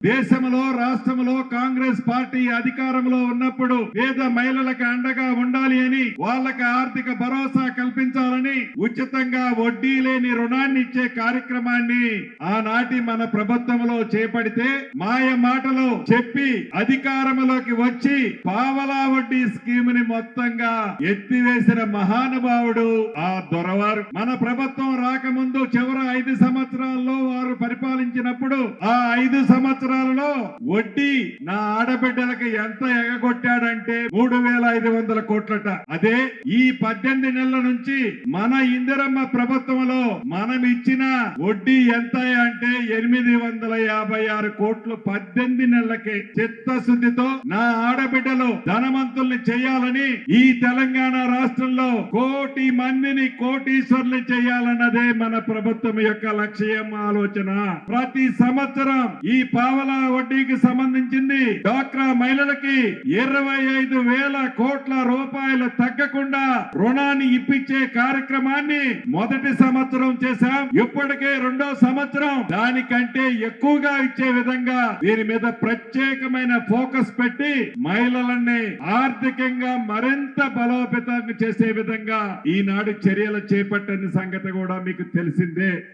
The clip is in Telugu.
దేశంలో రాష్ట్రంలో కాంగ్రెస్ పార్టీ అధికారంలో ఉన్నప్పుడు పేద మహిళలకు అండగా ఉండాలి అని వాళ్ళకి ఆర్థిక భరోసా కల్పించాలని ఉచితంగా వడ్డీ లేని రుణాన్ని ఇచ్చే కార్యక్రమాన్ని ఆనాటి మన ప్రభుత్వంలో చేపడితే మాయ మాటలు చెప్పి అధికారంలోకి వచ్చి పావలా వడ్డీ స్కీమ్ ని మొత్తంగా ఎత్తివేసిన మహానుభావుడు ఆ దొరవారు. మన ప్రభుత్వం రాకముందు చివరి 5 సంవత్సరాల్లో వారు పరిపాలించినప్పుడు ఆ 5 సంవత్సరాలలో వడ్డీ నా ఆడబిడ్డలకు ఎంత ఎగగొట్టాడంటే 3,500 కోట్లట. అదే ఈ 18 నెలల నుంచి మన ఇందిరమ్మ ప్రభుత్వంలో మనం ఇచ్చిన వడ్డీ ఎంత అంటే 856 కోట్లు 18 నెలలకి. చిత్తశుద్ధితో నా ఆడబిడ్డలు ధనవంతుల్ని చేయాలని ఈ తెలంగాణ రాష్ట్రంలో 1 కోటి మందిని కోటీశ్వర్లు చేయాలన్నదే మన ప్రభుత్వం యొక్క లక్ష్యం, ఆలోచన. ప్రతి సంవత్సరం ఈ పావలా వడ్డీకి సంబంధించింది డ్వాక్రా మహిళలకి 25,000 కోట్ల రూపాయలు తగ్గకుండా రుణాన్ని ఇప్పించే కార్యక్రమాన్ని మొదటి సంవత్సరం చేశాం. ఇప్పటికే 2వ సంవత్సరం దానికంటే ఎక్కువగా ఇచ్చే విధంగా దీని మీద ప్రత్యేకమైన ఫోకస్ పెట్టి మహిళలని ఆర్థికంగా మరింత బలోపేతం చేసే విధంగా ఈనాడు చర్యలు చేపట్టిన సంగతి కూడా మీకు తెలిసిందే.